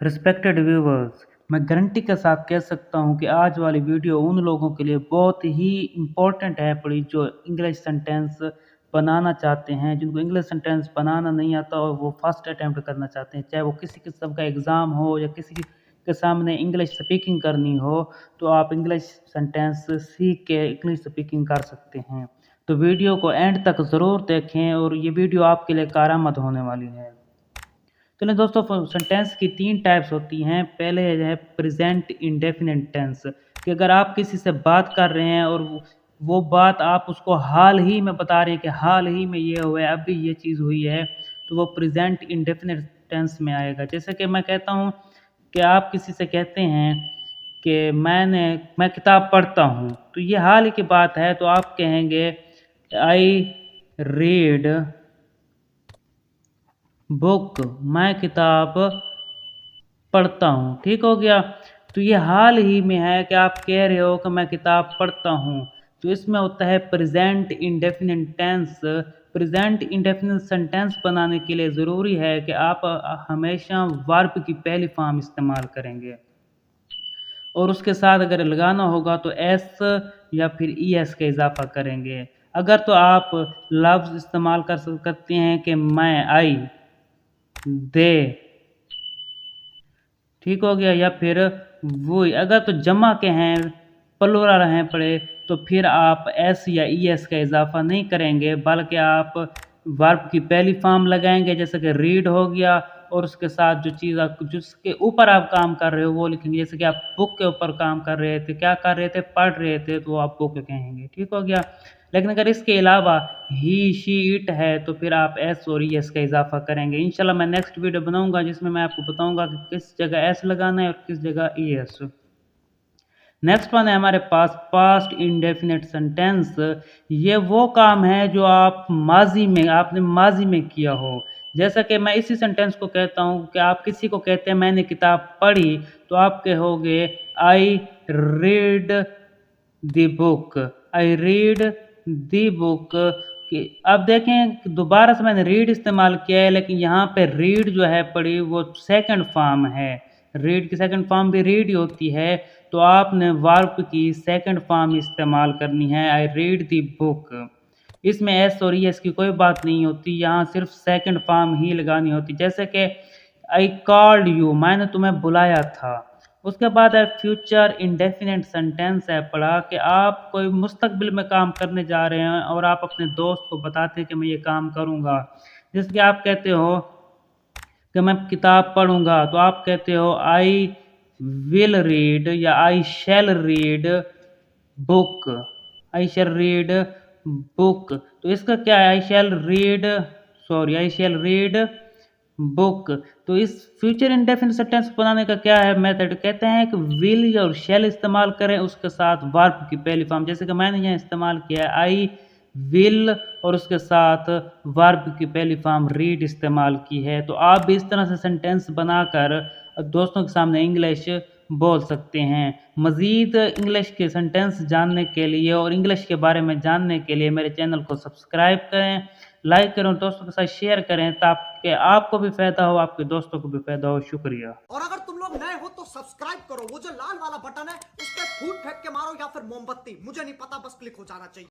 Respected viewers, मैं guarantee के साथ कह सकता हूँ कि आज वाली वीडियो उन लोगों के लिए बहुत ही इम्पोर्टेंट है पड़ी जो इंग्लिश सेंटेंस बनाना चाहते हैं, जिनको इंग्लिश सेंटेंस बनाना नहीं आता और वो फर्स्ट अटैम्प्ट करना चाहते हैं, चाहे वो किसी किस्म का एग्ज़ाम हो या किसी के सामने इंग्लिश स्पीकिंग करनी हो, तो आप इंग्लिश सेंटेंस सीख के इंग्लिश स्पीकिंग कर सकते हैं। तो वीडियो को एंड तक ज़रूर देखें और ये वीडियो आपके लिए कारआमद होने वाली है। चलिए दोस्तों, सेंटेंस की 3 टाइप्स होती हैं। पहले है प्रेजेंट इंडेफिनिट टेंस, कि अगर आप किसी से बात कर रहे हैं और वो बात आप उसको हाल ही में बता रहे हैं कि हाल ही में ये हुआ है, अभी ये चीज़ हुई है, तो वो प्रेजेंट इंडेफिनिट टेंस में आएगा। जैसे कि मैं कहता हूँ कि आप किसी से कहते हैं कि मैं किताब पढ़ता हूँ, तो ये हाल ही की बात है, तो आप कहेंगे आई रीड बुक, मैं किताब पढ़ता हूँ। ठीक हो गया। तो ये हाल ही में है कि आप कह रहे हो कि मैं किताब पढ़ता हूँ, तो इसमें होता है present indefinite tense. Present indefinite sentence बनाने के लिए ज़रूरी है कि आप हमेशा वर्ब की पहली फॉर्म इस्तेमाल करेंगे और उसके साथ अगर लगाना होगा तो एस या फिर ई एस का इजाफा करेंगे। अगर तो आप लफ्ज़ इस्तेमाल कर सकते हैं कि मैं, आई, दे, ठीक हो गया, या फिर वो। अगर तो जमा के हैं, प्लुरल हैं पड़े, तो फिर आप एस या ई एस का इजाफा नहीं करेंगे, बल्कि आप वर्ब की पहली फॉर्म लगाएंगे, जैसे कि रीड हो गया, और उसके साथ जो चीज़ आप जिसके ऊपर आप काम कर रहे हो वो लिखेंगे। जैसे कि आप बुक के ऊपर काम कर रहे थे, क्या कर रहे थे, पढ़ रहे थे, तो आप बुक कहेंगे। ठीक हो गया। लेकिन अगर इसके अलावा ही, शी, इट है, तो फिर आप एस और ई एस का इजाफा करेंगे। इंशाल्लाह मैं नेक्स्ट वीडियो बनाऊंगा जिसमें मैं आपको बताऊंगा कि किस जगह एस लगाना है और किस जगह ई एस। नेक्स्ट वन है हमारे पास पास्ट इंडेफिनिट सेंटेंस। ये वो काम है जो आप आपने माजी में किया हो। जैसा कि मैं इसी सेंटेंस को कहता हूँ कि आप किसी को कहते हैं मैंने किताब पढ़ी, तो आप कहोगे I read the book, I read the book. कि अब देखें दोबारा से मैंने रीड इस्तेमाल किया है, लेकिन यहाँ पे रीड जो है पड़ी वो सेकंड फॉर्म है। रीड की सेकंड फॉर्म भी रीड ही होती है, तो आपने वर्ब की सेकंड फॉर्म इस्तेमाल करनी है, आई रीड द बुक। इसमें एस और एस की कोई बात नहीं होती, यहाँ सिर्फ सेकंड फॉर्म ही लगानी होती। जैसे कि आई कॉल्ड यू, मैंने तुम्हें बुलाया था। उसके बाद है फ्यूचर इंडेफिनिट सेंटेंस है पढ़ा, कि आप कोई मुस्तकबिल में काम करने जा रहे हैं और आप अपने दोस्त को बताते हैं कि मैं ये काम करूँगा। जैसे कि आप कहते हो कि मैं किताब पढ़ूंगा, तो आप कहते हो आई विल रीड या आई शैल रीड बुक, आई शैल रीड बुक। तो इसका क्या है, आई शैल रीड बुक। तो इस फ्यूचर इंडेफिनिट सेंटेंस बनाने का क्या है मेथड, कहते हैं कि विल और शैल इस्तेमाल करें, उसके साथ वर्ब की पहली फॉर्म। जैसे कि मैंने यहाँ इस्तेमाल किया है आई विल और उसके साथ वर्ब की पहली फॉर्म रीड इस्तेमाल की है। तो आप भी इस तरह से सेंटेंस बनाकर दोस्तों के सामने इंग्लिश बोल सकते हैं। मज़ीद इंग्लिश के सेंटेंस जानने के लिए और इंग्लिश के बारे में जानने के लिए मेरे चैनल को सब्सक्राइब करें, लाइक करें, दोस्तों के साथ शेयर करें, ताकि आपको भी फ़ायदा हो, आपके दोस्तों को भी फ़ायदा हो। शुक्रिया। और अगर तुम लोग नए हो तो सब्सक्राइब करो, वो जो लाल वाला बटन है उस पर फूट फेंक के मारो या फिर मोमबत्ती, मुझे नहीं पता, बस क्लिक हो जाना चाहिए।